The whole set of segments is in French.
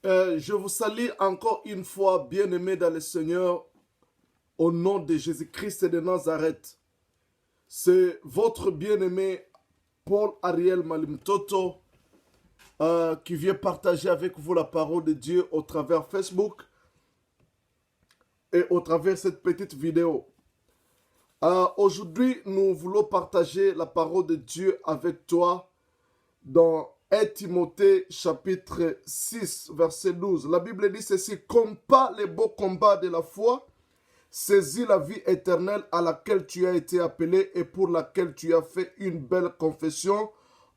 Je vous salue encore une fois, bien-aimés dans le Seigneur, au nom de Jésus-Christ de Nazareth. C'est votre bien-aimé Paul Ariel Malimtoto qui vient partager avec vous la parole de Dieu au travers Facebook et au travers cette petite vidéo. Aujourd'hui, nous voulons partager la parole de Dieu avec toi dans 1 Timothée chapitre 6, verset 12. La Bible dit ceci: combat les beaux combats de la foi, saisis la vie éternelle à laquelle tu as été appelé et pour laquelle tu as fait une belle confession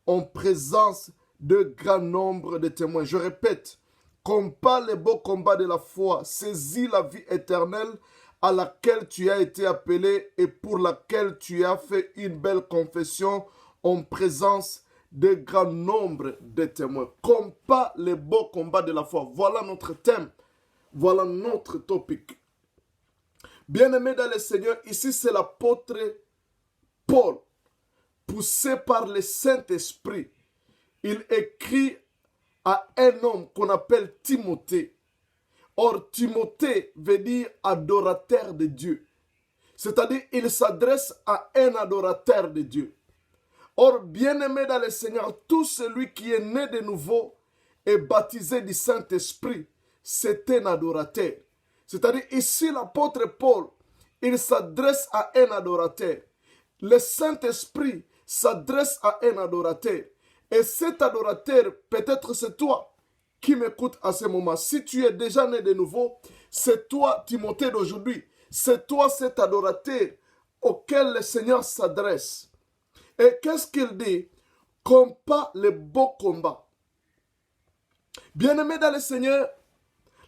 en présence de grand nombre de témoins. Je répète, combat les beaux combats de la foi, saisis la vie éternelle à laquelle tu as été appelé et pour laquelle tu as fait une belle confession en présence de grand nombre de témoins. Combat les beaux combats de la foi. Voilà notre thème. Voilà notre topic. Bien-aimés dans le Seigneur, ici c'est l'apôtre Paul, poussé par le Saint-Esprit. Il écrit à un homme qu'on appelle Timothée. Or, Timothée veut dire adorateur de Dieu. C'est-à-dire, il s'adresse à un adorateur de Dieu. Or, bien-aimé dans le Seigneur, tout celui qui est né de nouveau et baptisé du Saint-Esprit, c'est un adorateur. C'est-à-dire, ici, l'apôtre Paul, il s'adresse à un adorateur. Le Saint-Esprit s'adresse à un adorateur. Et cet adorateur, peut-être c'est toi qui m'écoutes à ce moment. Si tu es déjà né de nouveau, c'est toi, Timothée d'aujourd'hui. C'est toi cet adorateur auquel le Seigneur s'adresse. Et qu'est-ce qu'il dit? Combat les beaux combats. Bien-aimé dans le Seigneur,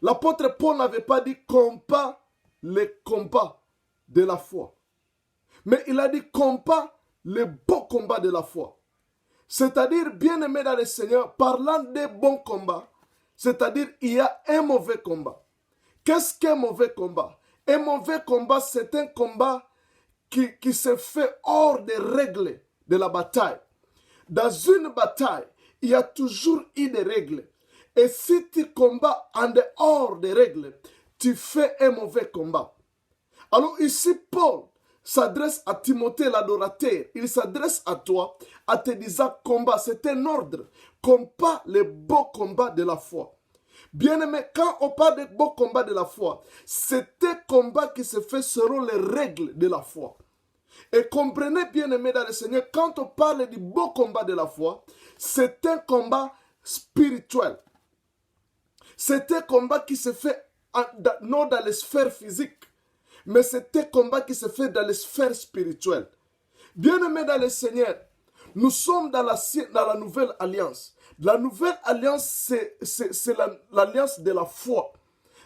l'apôtre Paul n'avait pas dit combat les combats de la foi. Mais il a dit combat les beaux combats de la foi. C'est-à-dire, bien-aimé dans le Seigneur, parlant des bons combats, c'est-à-dire il y a un mauvais combat. Qu'est-ce qu'un mauvais combat? Un mauvais combat, c'est un combat qui se fait hors des règles de la bataille. Dans une bataille, il y a toujours eu des règles. Et si tu combats en dehors des règles, tu fais un mauvais combat. Alors ici, Paul s'adresse à Timothée l'adorateur. Il s'adresse à toi en te disant combat. C'est un ordre. Combat les beaux combats de la foi. Bien-aimé, quand on parle des beaux combats de la foi, c'est un combat qui se fait selon les règles de la foi. Et comprenez, bien-aimé dans le Seigneur, quand on parle du beau combat de la foi, c'est un combat spirituel. C'est un combat qui se fait non dans les sphères physiques, mais c'est un combat qui se fait dans les sphères spirituelles. Bien-aimé dans le Seigneur, nous sommes dans la nouvelle alliance. La nouvelle alliance, c'est l'alliance de la foi.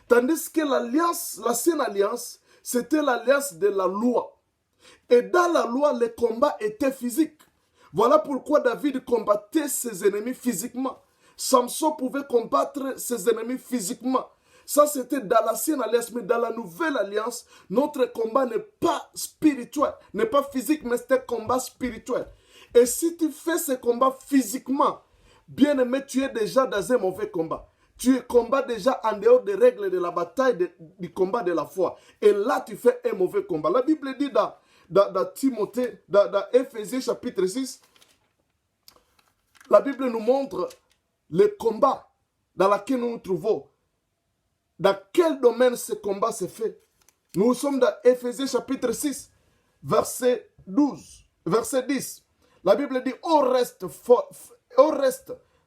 Tandis que l'ancienne alliance, c'était l'alliance de la loi. Et dans la loi, le combat était physique. Voilà pourquoi David combattait ses ennemis physiquement. Samson pouvait combattre ses ennemis physiquement. Ça, c'était dans l'ancienne alliance. Mais dans la nouvelle alliance, notre combat n'est pas spirituel, n'est pas physique, mais c'est un combat spirituel. Et si tu fais ce combat physiquement, bien aimé, tu es déjà dans un mauvais combat. Tu combats déjà en dehors des règles de la bataille du combat de la foi. Et là, tu fais un mauvais combat. La Bible dit dans Timothée, dans Éphésiens chapitre 6, la Bible nous montre le combat dans lequel nous nous trouvons. Dans quel domaine ce combat se fait? Nous sommes dans Éphésiens chapitre 6, verset 12, verset 10. La Bible dit, au reste,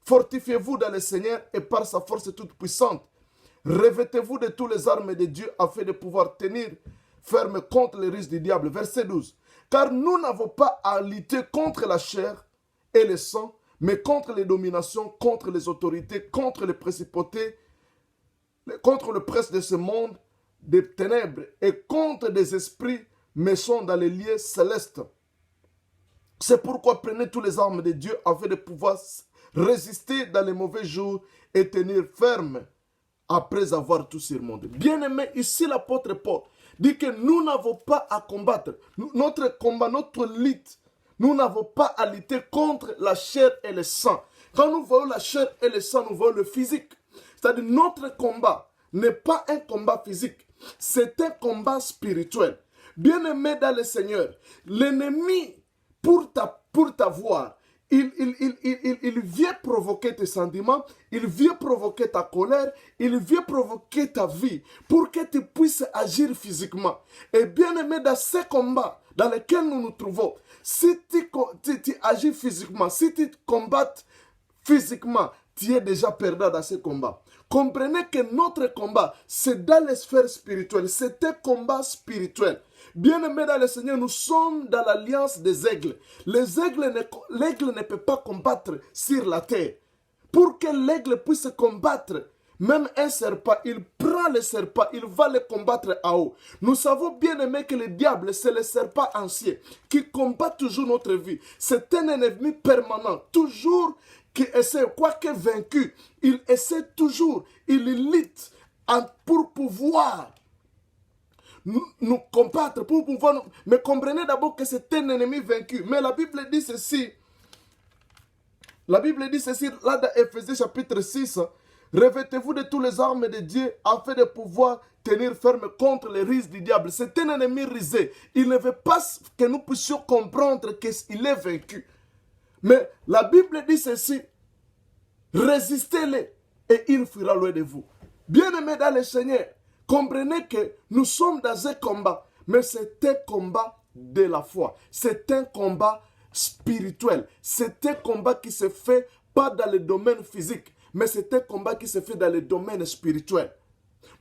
fortifiez-vous dans le Seigneur et par sa force toute puissante. Revêtez-vous de tous les armes de Dieu afin de pouvoir tenir ferme contre les risques du diable. Verset 12. Car nous n'avons pas à lutter contre la chair et le sang, mais contre les dominations, contre les autorités, contre les principautés, contre le prince de ce monde des ténèbres et contre des esprits méchants dans les lieux célestes. C'est pourquoi prenez tous les armes de Dieu afin de pouvoir résister dans les mauvais jours et tenir ferme après avoir tout surmonté. Bien-aimé, ici l'apôtre Paul dit que nous n'avons pas à combattre. Notre combat, notre lutte, nous n'avons pas à lutter contre la chair et le sang. Quand nous voyons la chair et le sang, nous voyons le physique. C'est-à-dire notre combat n'est pas un combat physique, c'est un combat spirituel. Bien-aimé dans le Seigneur, l'ennemi, pour t'avoir, il vient provoquer tes sentiments, il vient provoquer ta colère, il vient provoquer ta vie pour que tu puisses agir physiquement. Et bien aimé, dans ces combats dans lesquels nous nous trouvons, si tu agis physiquement, si tu combattes physiquement, tu es déjà perdant dans ce combat. Comprenez que notre combat, c'est dans les sphères spirituelles, c'est un combat spirituel. Bien-aimés dans le Seigneur, nous sommes dans l'alliance des aigles. L'aigle ne peut pas combattre sur la terre. Pour que l'aigle puisse combattre, même un serpent, il prend le serpent, il va le combattre en haut. Nous savons bien aimé que le diable, c'est le serpent ancien qui combat toujours notre vie. C'est un ennemi permanent, toujours qui essaie, quoique vaincu, il essaie toujours, il lutte pour pouvoir nous combattre, pour pouvoir nous... Mais comprenez d'abord que c'est un ennemi vaincu. Mais la Bible dit ceci. La Bible dit ceci, là dans Éphésiens chapitre 6. Revêtez-vous de tous les armes de Dieu afin de pouvoir tenir ferme contre les ruses du diable. C'est un ennemi rusé. Il ne veut pas que nous puissions comprendre qu'il est vaincu. Mais la Bible dit ceci. Résistez-les et il fuira loin de vous. Bien-aimés dans le Seigneur, comprenez que nous sommes dans un combat, mais c'est un combat de la foi. C'est un combat spirituel. C'est un combat qui se fait pas dans le domaine physique, mais c'est un combat qui se fait dans le domaine spirituel.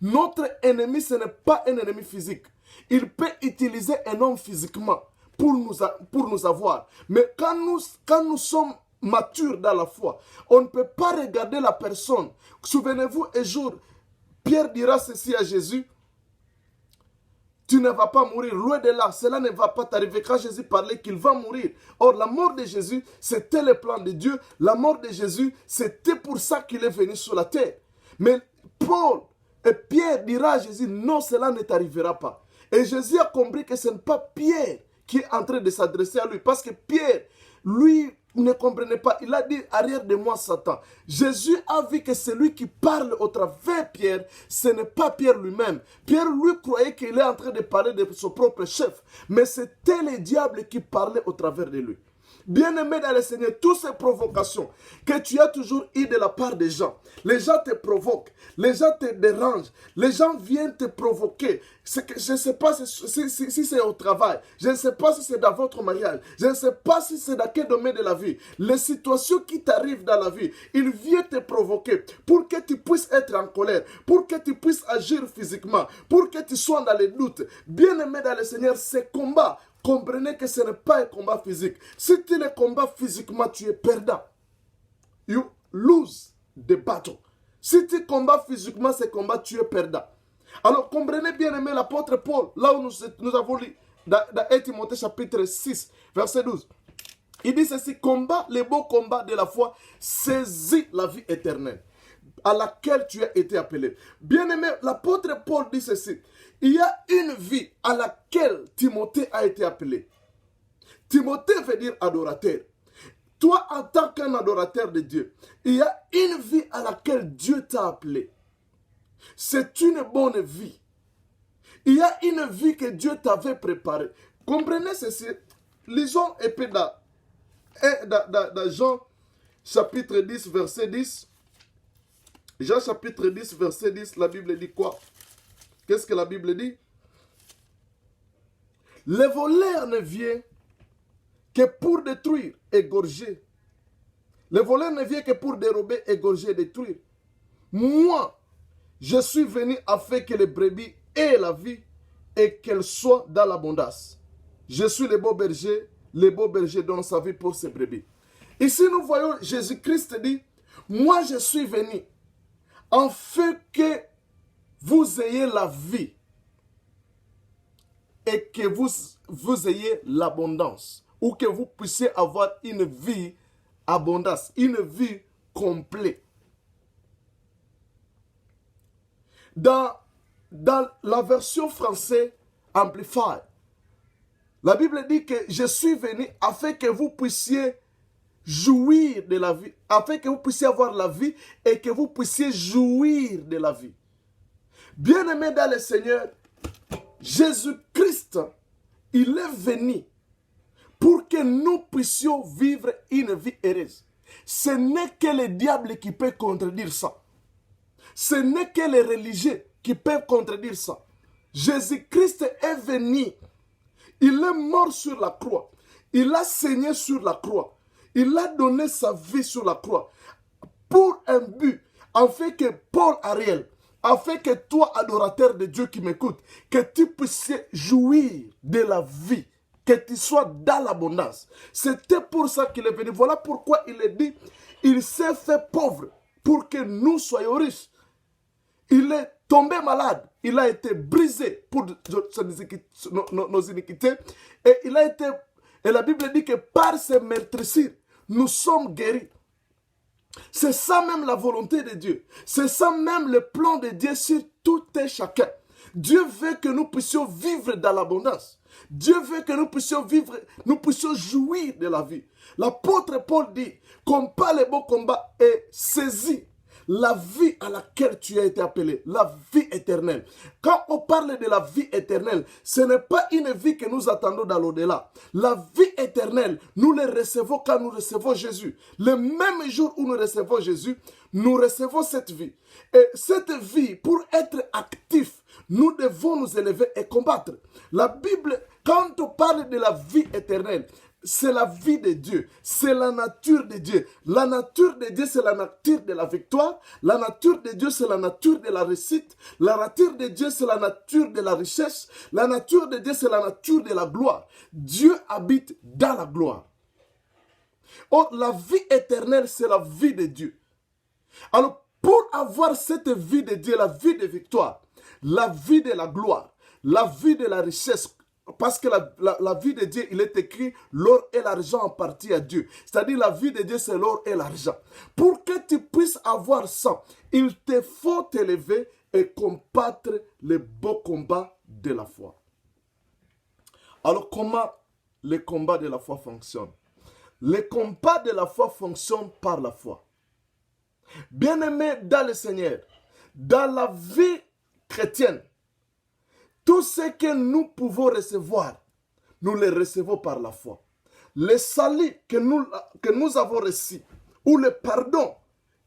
Notre ennemi, ce n'est pas un ennemi physique. Il peut utiliser un homme physiquement pour nous avoir. Mais quand nous sommes matures dans la foi, on ne peut pas regarder la personne. Souvenez-vous, un jour, Pierre dira ceci à Jésus: tu ne vas pas mourir, loin de là, cela ne va pas t'arriver. Quand Jésus parlait qu'il va mourir. Or, la mort de Jésus, c'était le plan de Dieu. La mort de Jésus, c'était pour ça qu'il est venu sur la terre. Mais Paul et Pierre dira à Jésus: non, cela ne t'arrivera pas. Et Jésus a compris que ce n'est pas Pierre qui est en train de s'adresser à lui. Parce que Pierre, lui, ne comprenait pas. Il a dit: arrière de moi, Satan. Jésus a vu que celui qui parle au travers Pierre, ce n'est pas Pierre lui-même. Pierre, lui, croyait qu'il est en train de parler de son propre chef. Mais c'était le diable qui parlait au travers de lui. Bien-aimé dans le Seigneur, toutes ces provocations que tu as toujours eues de la part des gens, les gens te provoquent, les gens te dérangent, les gens viennent te provoquer. Je ne sais pas si c'est au travail, je ne sais pas si c'est dans votre mariage, je ne sais pas si c'est dans quel domaine de la vie. Les situations qui t'arrivent dans la vie, ils viennent te provoquer pour que tu puisses être en colère, pour que tu puisses agir physiquement, pour que tu sois dans les doutes. Bien-aimé dans le Seigneur, ces combats, comprenez que ce n'est pas un combat physique. Si tu le combats physiquement, tu es perdant. You lose the battle. Si tu combats physiquement ce combat, tu es perdant. Alors comprenez bien aimé l'apôtre Paul, là où nous avons lu dans 1 Timothée chapitre 6, verset 12. Il dit ceci: combat les beaux combats de la foi, saisis la vie éternelle à laquelle tu as été appelé. Bien-aimé, l'apôtre Paul dit ceci: il y a une vie à laquelle Timothée a été appelé. Timothée veut dire adorateur. Toi, en tant qu'un adorateur de Dieu, il y a une vie à laquelle Dieu t'a appelé. C'est une bonne vie. Il y a une vie que Dieu t'avait préparée. Comprenez ceci. Lisons un peu dans Jean chapitre 10, verset 10. Jean chapitre 10, verset 10, la Bible dit quoi? Qu'est-ce que la Bible dit? Le voleur ne vient que pour détruire, égorger. Le voleur ne vient que pour dérober, égorger, détruire. Moi, je suis venu afin que les brebis aient la vie et qu'elles soient dans l'abondance. Je suis le beau berger donne sa vie pour ses brebis. Ici, nous voyons Jésus-Christ dit: moi, je suis venu afin que vous ayez la vie et que vous ayez l'abondance, ou que vous puissiez avoir une vie abondance, une vie complète. Dans la version française Amplified, la Bible dit que je suis venu afin que vous puissiez jouir de la vie, afin que vous puissiez avoir la vie et que vous puissiez jouir de la vie. Bien-aimés dans le Seigneur, Jésus-Christ, il est venu pour que nous puissions vivre une vie heureuse. Ce n'est que le diable qui peut contredire ça. Ce n'est que les religieux qui peuvent contredire ça. Jésus-Christ est venu. Il est mort sur la croix. Il a saigné sur la croix. Il a donné sa vie sur la croix. Pour un but, afin que Paul Ariel, afin que toi, adorateur de Dieu qui m'écoute, que tu puisses jouir de la vie, que tu sois dans l'abondance. C'était pour ça qu'il est venu. Voilà pourquoi il est dit, il s'est fait pauvre pour que nous soyons riches. Il est tombé malade, il a été brisé pour nos iniquités, et la Bible dit que par ses meurtrissures, nous sommes guéris. C'est ça même la volonté de Dieu. C'est ça même le plan de Dieu sur tout et chacun. Dieu veut que nous puissions vivre dans l'abondance. Dieu veut que nous puissions vivre, nous puissions jouir de la vie. L'apôtre Paul dit, combat le bon combat et saisis la vie à laquelle tu as été appelé, la vie éternelle. Quand on parle de la vie éternelle, ce n'est pas une vie que nous attendons dans l'au-delà. La vie éternelle, nous la recevons quand nous recevons Jésus. Le même jour où nous recevons Jésus, nous recevons cette vie. Et cette vie, pour être actif, nous devons nous élever et combattre. La Bible, quand on parle de la vie éternelle, c'est la vie de Dieu, c'est la nature de Dieu. La nature de Dieu, c'est la nature de la victoire. La nature de Dieu, c'est la nature de la réussite. La nature de Dieu, c'est la nature de la richesse. La nature de Dieu, c'est la nature de la gloire. Dieu habite dans la gloire. Or, la vie éternelle, c'est la vie de Dieu. Alors, pour avoir cette vie de Dieu, la vie de victoire, la vie de la gloire, la vie de la richesse, parce que la vie de Dieu, il est écrit, l'or et l'argent appartiennent à Dieu. C'est-à-dire la vie de Dieu, c'est l'or et l'argent. Pour que tu puisses avoir ça, il te faut t'élever et combattre le beau combat de la foi. Alors comment le combat de la foi fonctionne? Le combat de la foi fonctionne par la foi. Bien-aimés dans le Seigneur, dans la vie chrétienne, tout ce que nous pouvons recevoir, nous le recevons par la foi. Le salut que nous avons reçu, ou le pardon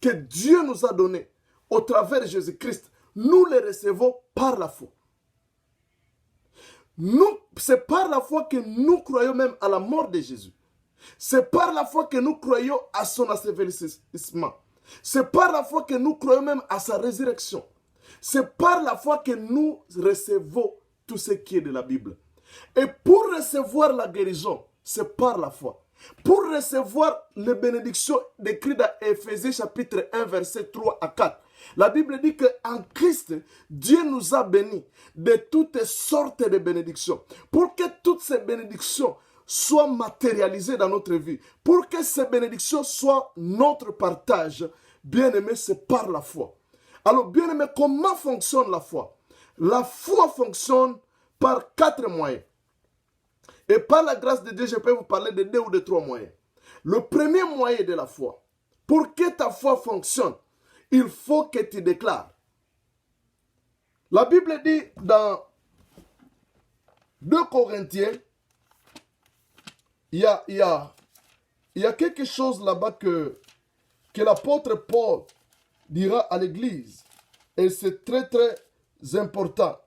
que Dieu nous a donné au travers de Jésus-Christ, nous le recevons par la foi. C'est par la foi que nous croyons même à la mort de Jésus. C'est par la foi que nous croyons à son asservissement. C'est par la foi que nous croyons même à sa résurrection. C'est par la foi que nous recevons tout ce qui est de la Bible. Et pour recevoir la guérison, c'est par la foi. Pour recevoir les bénédictions décrites dans Éphésiens chapitre 1, verset 3 à 4, la Bible dit qu'en Christ, Dieu nous a bénis de toutes sortes de bénédictions. Pour que toutes ces bénédictions soient matérialisées dans notre vie, pour que ces bénédictions soient notre partage, bien-aimé, c'est par la foi. Alors, bien-aimé, comment fonctionne la foi? La foi fonctionne par 4 moyens. Et par la grâce de Dieu, je peux vous parler de 2 ou de 3 moyens. Le premier moyen de la foi, pour que ta foi fonctionne, il faut que tu déclares. La Bible dit dans 2 Corinthiens, il y a quelque chose là-bas que l'apôtre Paul dira à l'église. Et c'est très très important.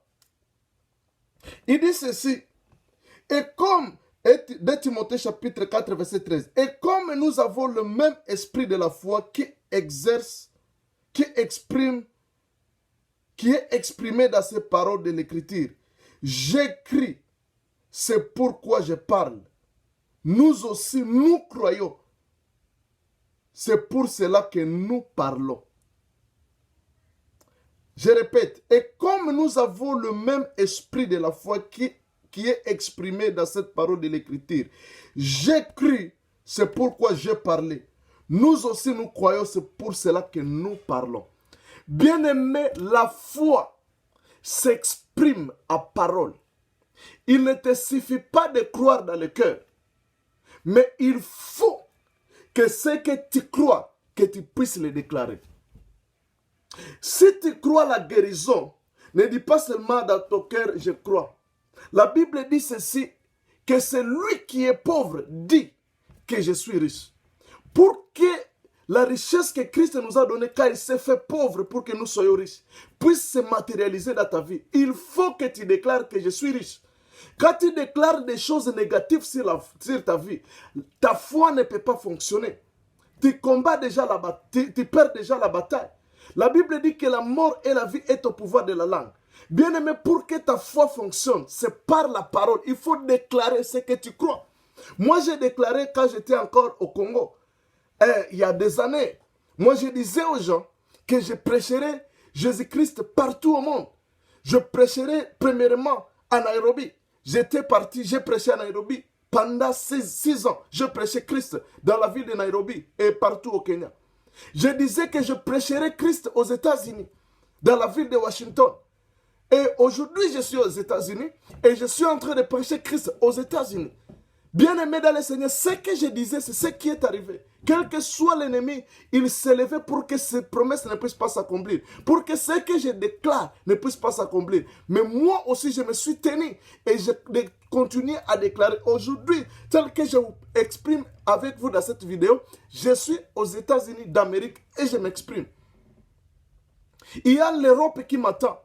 Il dit ceci. Et comme, de Timothée chapitre 4 verset 13. Et comme nous avons le même esprit de la foi qui est exprimé dans ces paroles de l'écriture. J'écris, c'est pourquoi je parle. Nous aussi, nous croyons. C'est pour cela que nous parlons. Je répète, et comme nous avons le même esprit de la foi qui est exprimé dans cette parole de l'écriture, j'écris, c'est pourquoi j'ai parlé. Nous aussi, nous croyons, c'est pour cela que nous parlons. Bien-aimé, la foi s'exprime à parole. Il ne te suffit pas de croire dans le cœur, mais il faut que ce que tu crois, que tu puisses le déclarer. Si tu crois la guérison, ne dis pas seulement dans ton cœur, je crois. La Bible dit ceci, que celui qui est pauvre dit que je suis riche. Pour que la richesse que Christ nous a donnée quand il s'est fait pauvre pour que nous soyons riches puisse se matérialiser dans ta vie, il faut que tu déclares que je suis riche. Quand tu déclares des choses négatives sur ta vie, ta foi ne peut pas fonctionner. Tu combats déjà la bataille, tu perds déjà la bataille. La Bible dit que la mort et la vie est au pouvoir de la langue. Bien-aimé, pour que ta foi fonctionne, c'est par la parole. Il faut déclarer ce que tu crois. Moi, j'ai déclaré quand j'étais encore au Congo, il y a des années, moi je disais aux gens que je prêcherais Jésus-Christ partout au monde. Je prêcherais premièrement à Nairobi. J'étais parti, j'ai prêché à Nairobi pendant 6 ans. Je prêchais Christ dans la ville de Nairobi et partout au Kenya. Je disais que je prêcherais Christ aux États-Unis, dans la ville de Washington. Et aujourd'hui, je suis aux États-Unis et je suis en train de prêcher Christ aux États-Unis. Bien-aimé dans le Seigneur, ce que je disais, c'est ce qui est arrivé. Quel que soit l'ennemi, il s'est levé pour que ces promesses ne puissent pas s'accomplir. Pour que ce que je déclare ne puisse pas s'accomplir. Mais moi aussi, je me suis tenu et je continue à déclarer. Aujourd'hui, tel que je vous exprime avec vous dans cette vidéo, je suis aux États-Unis d'Amérique et je m'exprime. Il y a l'Europe qui m'attend.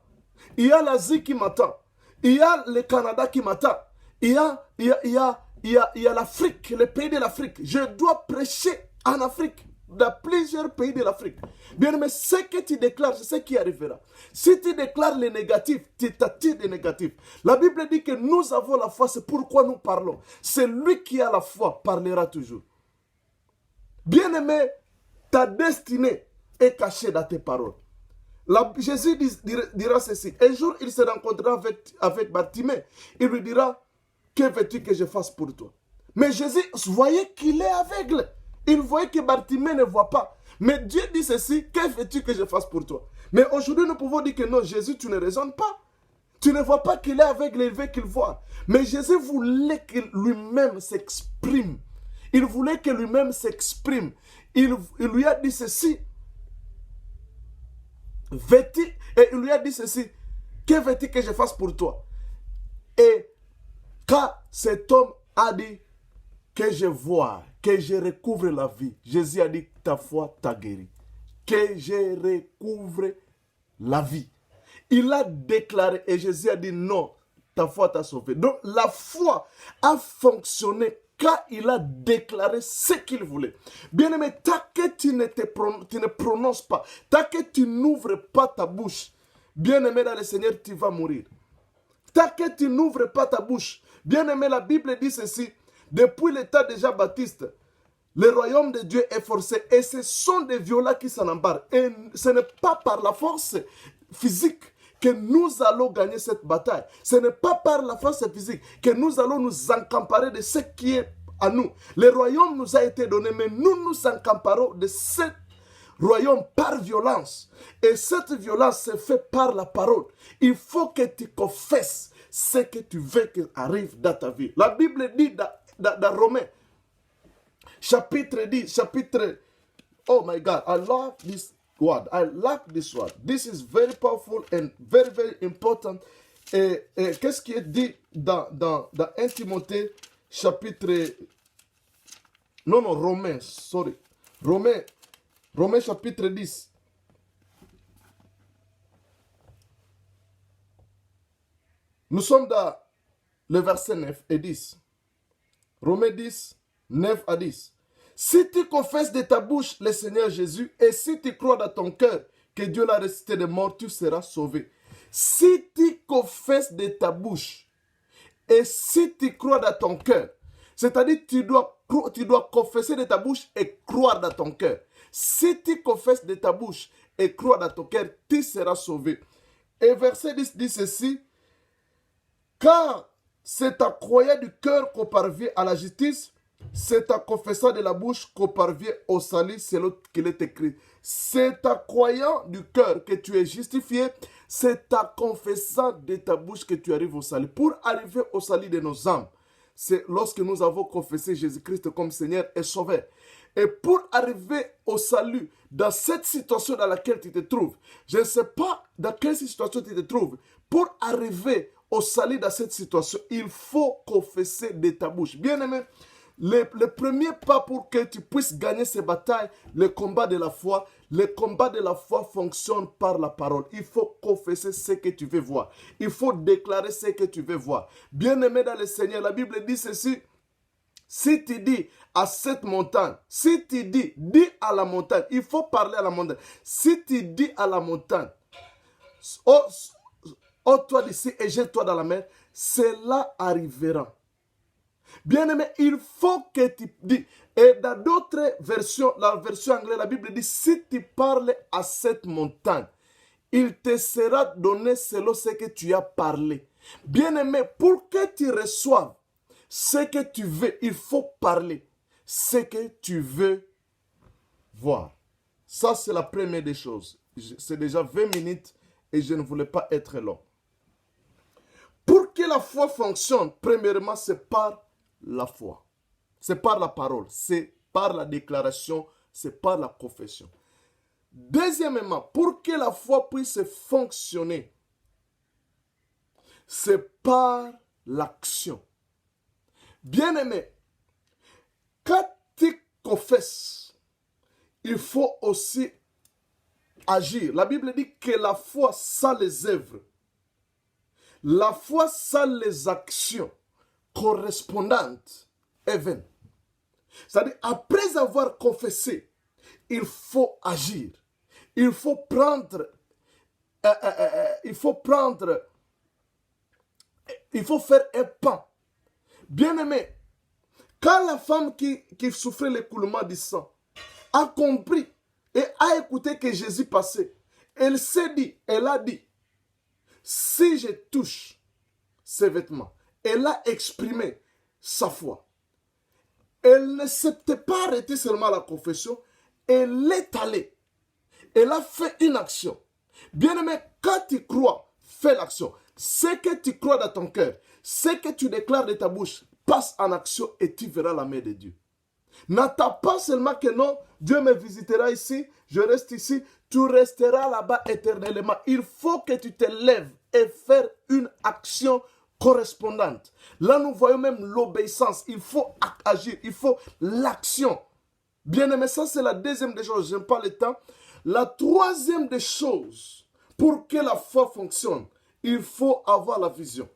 Il y a l'Asie qui m'attend. Il y a le Canada qui m'attend. Il y a l'Afrique, les pays de l'Afrique. Je dois prêcher en Afrique, dans plusieurs pays de l'Afrique. Bien, mais ce que tu déclares, c'est ce qui arrivera. Si tu déclares les négatifs, tu t'attires des négatifs. La Bible dit que nous avons la foi, c'est pourquoi nous parlons. Celui qui a la foi parlera toujours. Bien-aimé, ta destinée est cachée dans tes paroles. Jésus dira ceci. Un jour, il se rencontrera avec Bartimée. Il lui dira, que veux-tu que je fasse pour toi? Mais Jésus voyait qu'il est aveugle. Il voyait que Bartimée ne voit pas. Mais Dieu dit ceci, que veux-tu que je fasse pour toi? Mais aujourd'hui, nous pouvons dire que non, Jésus, tu ne raisonnes pas. Tu ne vois pas qu'il est aveugle, il veut qu'il voit. Mais Jésus voulait que lui-même s'exprime. Il voulait que lui-même s'exprime. Il lui a dit ceci. Et il lui a dit ceci. Que veux-tu que je fasse pour toi? Et quand cet homme a dit que je vois, que je recouvre la vie, Jésus a dit ta foi t'a guéri. Que je recouvre la vie. Il a déclaré et Jésus a dit non, ta foi t'a sauvé. Donc la foi a fonctionné quand il a déclaré ce qu'il voulait. Bien-aimé, tant que tu ne prononces pas, tant que tu n'ouvres pas ta bouche, bien-aimé dans le Seigneur, tu vas mourir. Tant que tu n'ouvres pas ta bouche, bien-aimé, la Bible dit ceci, depuis le temps de Jean-Baptiste, le royaume de Dieu est forcé et ce sont des violents qui s'en emparent. Et ce n'est pas par la force physique que nous allons gagner cette bataille. Ce n'est pas par la force physique que nous allons nous encamparer de ce qui est à nous. Le royaume nous a été donné, mais nous nous encamparons de ce royaume par violence. Et cette violence se fait par la parole. Il faut que tu confesses ce que tu veux qu'il arrive dans ta vie. La Bible dit dans Romains, chapitre 10, oh my God, I love this word. I like this word. This is very powerful and very, very important. Et qu'est-ce qui est dit dans 1 Timothée, chapitre... Non, Romains, sorry. Romains chapitre 10. Nous sommes dans le verset 9 et 10. Romains 10, 9 à 10. Si tu confesses de ta bouche le Seigneur Jésus et si tu crois dans ton cœur que Dieu l'a ressuscité des morts, tu seras sauvé. Si tu confesses de ta bouche et si tu crois dans ton cœur, c'est-à-dire tu dois confesser de ta bouche et croire dans ton cœur. Si tu confesses de ta bouche et crois dans ton cœur, tu seras sauvé. Et verset 10 dit ceci, car c'est en croyant du cœur qu'on parvient à la justice, c'est en confessant de la bouche qu'on parvient au salut, selon qu'il est écrit. C'est en croyant du cœur que tu es justifié, c'est en confessant de ta bouche que tu arrives au salut. Pour arriver au salut de nos âmes, c'est lorsque nous avons confessé Jésus-Christ comme Seigneur et Sauveur. Et pour arriver au salut, dans cette situation dans laquelle tu te trouves, je ne sais pas dans quelle situation tu te trouves, pour arriver au salut dans cette situation, il faut confesser de ta bouche. Bien-aimé, le premier pas pour que tu puisses gagner ces batailles, le combat de la foi fonctionne par la parole. Il faut confesser ce que tu veux voir. Il faut déclarer ce que tu veux voir. Bien-aimé dans le Seigneur, la Bible dit ceci. Si tu dis à cette montagne, si tu dis à la montagne, il faut parler à la montagne. Si tu dis à la montagne, ôte-toi d'ici et jette-toi dans la mer, cela arrivera. Bien-aimé, il faut que tu dis. Et dans d'autres versions, la version anglaise, la Bible dit, si tu parles à cette montagne, il te sera donné selon ce que tu as parlé. Bien-aimé, pour que tu reçoives ce que tu veux, il faut parler ce que tu veux voir. Ça, c'est la première des choses. C'est déjà 20 minutes et je ne voulais pas être long. Pour que la foi fonctionne, premièrement, c'est par la foi. C'est par la parole, c'est par la déclaration, c'est par la confession. Deuxièmement, pour que la foi puisse fonctionner, c'est par l'action. Bien-aimé, quand tu confesses, il faut aussi agir. La Bible dit que la foi sans les œuvres, la foi sans les actions correspondantes est vaine. C'est-à-dire, après avoir confessé, il faut agir. Il faut prendre, il faut faire un pas. Bien-aimé, quand la femme qui souffrait l'écoulement du sang a compris et a écouté que Jésus passait, elle a dit, si je touche ses vêtements, elle a exprimé sa foi. Elle ne s'était pas arrêtée seulement à la confession, elle est allée. Elle a fait une action. Bien-aimé, quand tu crois, fais l'action. Ce que tu crois dans ton cœur, ce que tu déclares de ta bouche, passe en action et tu verras la main de Dieu. N'attends pas seulement que non, Dieu me visitera ici, je reste ici, tu resteras là-bas éternellement. Il faut que tu te lèves et faire une action correspondante. Là, nous voyons même l'obéissance. Il faut agir, il faut l'action. Bien-aimé, ça c'est la deuxième des choses, je n'aime pas le temps. La troisième des choses, pour que la foi fonctionne, il faut avoir la vision.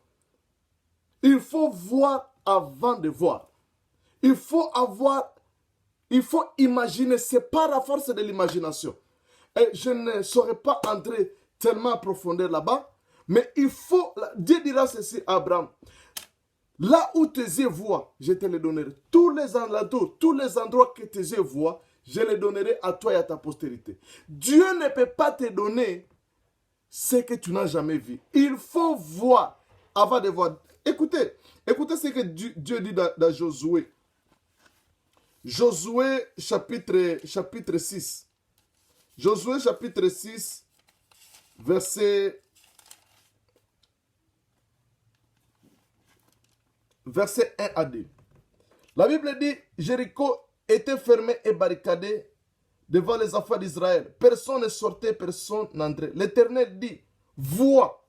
Il faut voir avant de voir. Il faut imaginer, c'est par la force de l'imagination. Et je ne saurais pas entrer tellement en profondeur là-bas, mais il faut, Dieu dira ceci à Abraham, là où tes yeux voient, je te les donnerai. Tous les alentours, tous les endroits que tes yeux voient, je les donnerai à toi et à ta postérité. Dieu ne peut pas te donner ce que tu n'as jamais vu. Il faut voir avant de voir. Écoutez ce que Dieu dit dans Josué. Josué chapitre 6. Josué chapitre 6, verset 1 à 2. La Bible dit, Jéricho était fermé et barricadé devant les enfants d'Israël. Personne ne sortait, personne n'entrait. L'Éternel dit, vois,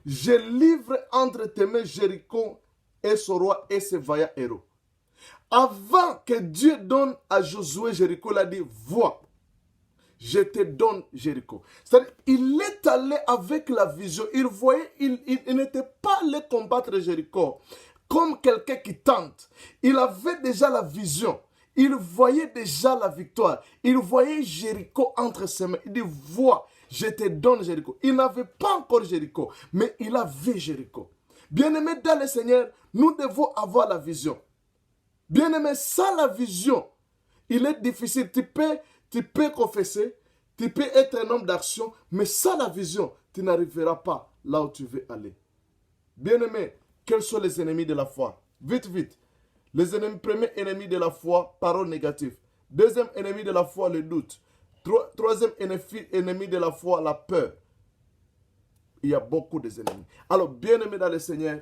je livre entre tes mains Jéricho et son roi et ses vaillants héros. Avant que Dieu donne à Josué Jéricho, il a dit, vois, je te donne Jéricho. C'est-à-dire, il est allé avec la vision. Il voyait, il n'était pas allé combattre Jéricho comme quelqu'un qui tente. Il avait déjà la vision. Il voyait déjà la victoire. Il voyait Jéricho entre ses mains. Il dit, vois, je te donne Jéricho. Il n'avait pas encore Jéricho, mais il a vu Jéricho. Bien-aimé dans le Seigneur, nous devons avoir la vision. Bien-aimé, sans la vision, il est difficile. Tu peux confesser, tu peux être un homme d'action, mais sans la vision, tu n'arriveras pas là où tu veux aller. Bien-aimé, quels sont les ennemis de la foi? Vite. Les premiers ennemis de la foi, parole négative. Deuxième ennemi de la foi, le doute. Troisième ennemi de la foi, la peur. Il y a beaucoup d'ennemis. Alors, bien-aimé dans le Seigneur,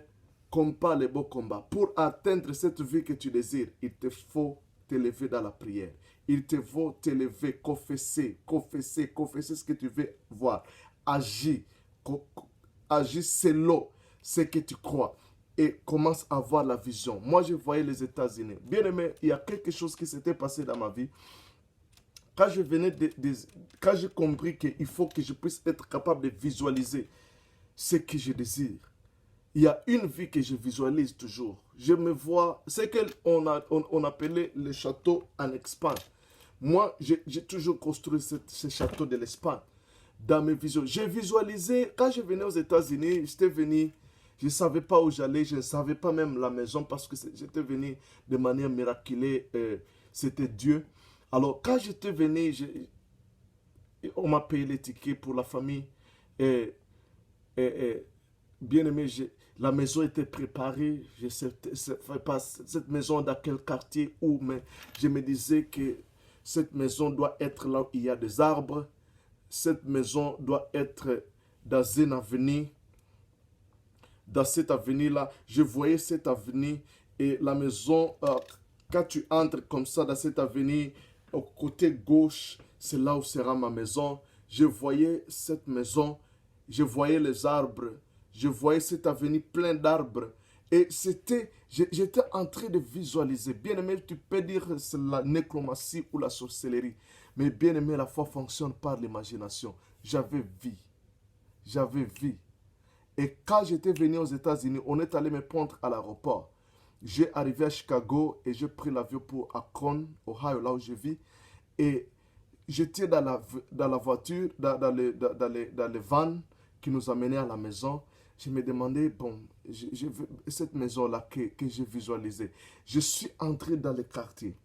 combat les beaux combats. Pour atteindre cette vie que tu désires, il te faut t'élever dans la prière. Il te faut t'élever, confesser ce que tu veux voir. Agis, agis selon ce que tu crois et commence à avoir la vision. Moi, je voyais les États-Unis. Bien aimé, il y a quelque chose qui s'était passé dans ma vie. Quand quand j'ai compris qu'il faut que je puisse être capable de visualiser ce que je désire. Il y a une vie que je visualise toujours. Je me vois, c'est qu'on appelait le château en Espagne. Moi, j'ai toujours construit ce château de l'Espagne dans mes visions. J'ai visualisé, quand je venais aux États-Unis, j'étais venu, je ne savais pas où j'allais, je ne savais pas même la maison parce que j'étais venu de manière miraculeuse, c'était Dieu. Alors, quand j'étais venu, on m'a payé les tickets pour la famille. Et, bien aimé, la maison était préparée. Je ne savais pas cette maison dans quel quartier où, mais je me disais que cette maison doit être là où il y a des arbres. Cette maison doit être dans une avenue. Dans cette avenue-là, je voyais cette avenue et la maison, quand tu entres comme ça dans cette avenue, au côté gauche, c'est là où sera ma maison. Je voyais cette maison, je voyais les arbres, je voyais cette avenue pleine d'arbres. Et j'étais en train de visualiser. Bien aimé, tu peux dire que c'est la nécromancie ou la sorcellerie. Mais bien aimé, la foi fonctionne par l'imagination. J'avais vu. Et quand j'étais venu aux États-Unis, on est allé me prendre à l'aéroport. J'ai arrivé à Chicago et j'ai pris l'avion pour Akron, Ohio, là où je vis. Et j'étais dans la voiture, dans les vans qui nous amenaient à la maison. Je me demandais, bon, cette maison-là que j'ai visualisée. Je suis entré dans le quartier.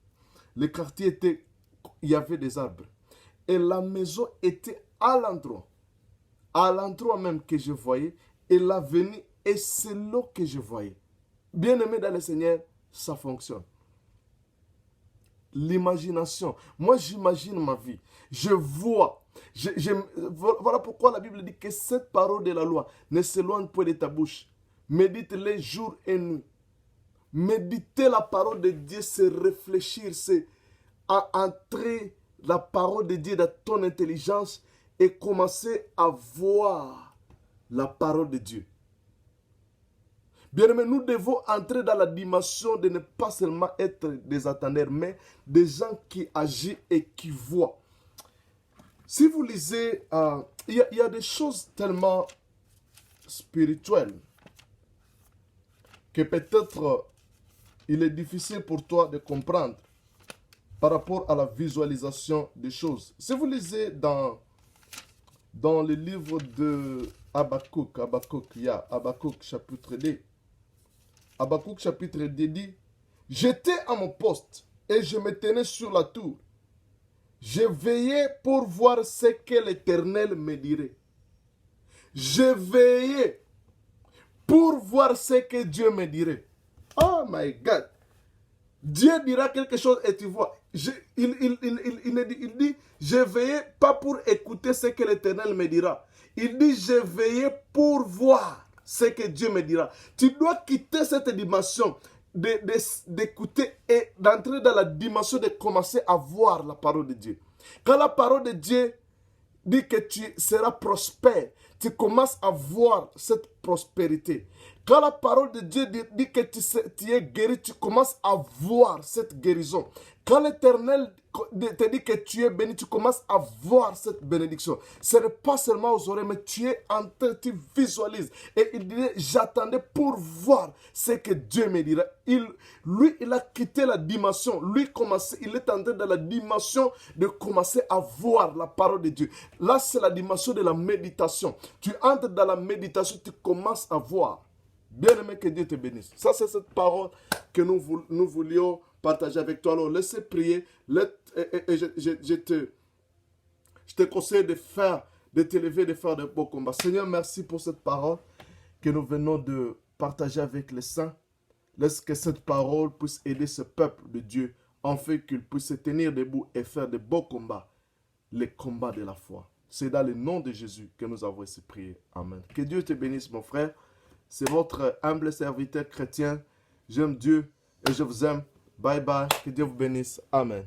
Le quartier était, il y avait des arbres. Et la maison était à l'endroit même que je voyais. Et l'avenue est celle que je voyais. Bien aimé dans le Seigneur, ça fonctionne. L'imagination. Moi, j'imagine ma vie. Je vois. Voilà pourquoi la Bible dit que cette parole de la loi ne s'éloigne point de ta bouche. Médite-les jour et nuit. Méditer la parole de Dieu, c'est réfléchir, c'est entrer la parole de Dieu dans ton intelligence et commencer à voir la parole de Dieu. Bien aimé, nous devons entrer dans la dimension de ne pas seulement être des attendeurs, mais des gens qui agissent et qui voient. Si vous lisez, il y a des choses tellement spirituelles que peut-être il est difficile pour toi de comprendre par rapport à la visualisation des choses. Si vous lisez dans le livre de Habakkuk, il y a Habakkuk chapitre 2. Habakkuk chapitre 2 dit, « J'étais à mon poste et je me tenais sur la tour. Je veillais pour voir ce que l'Éternel me dirait. Je veillais pour voir ce que Dieu me dirait. » Oh my God! Dieu dira quelque chose et tu vois. Il dit, je veillais pas pour écouter ce que l'Éternel me dira. Il dit, je veillais pour voir ce que Dieu me dira. Tu dois quitter cette dimension d'écouter et d'entrer dans la dimension de commencer à voir la parole de Dieu. Quand la parole de Dieu dit que tu seras prospère, tu commences à voir cette prospérité. Quand la parole de Dieu dit que tu es guéri, tu commences à voir cette guérison. Quand l'Éternel te dit que tu es béni, tu commences à voir cette bénédiction. Ce n'est pas seulement aux oreilles, mais tu es en train, tu visualises. Et il disait, j'attendais pour voir ce que Dieu me dira. Lui, il a quitté la dimension. Il est entré dans la dimension de commencer à voir la parole de Dieu. Là, c'est la dimension de la méditation. Tu entres dans la méditation, tu commences à voir. Bien aimé, que Dieu te bénisse. Ça, c'est cette parole que nous voulions partager avec toi. Alors, laissez prier. Je te conseille de t'élever, de faire de beaux combats. Seigneur, merci pour cette parole que nous venons de partager avec les saints. Laisse que cette parole puisse aider ce peuple de Dieu, en fait qu'il puisse se tenir debout et faire de beaux combats, les combats de la foi. C'est dans le nom de Jésus que nous avons ainsi prié. Amen. Que Dieu te bénisse, mon frère. C'est votre humble serviteur chrétien. J'aime Dieu et je vous aime. Bye bye. Que Dieu vous bénisse. Amen.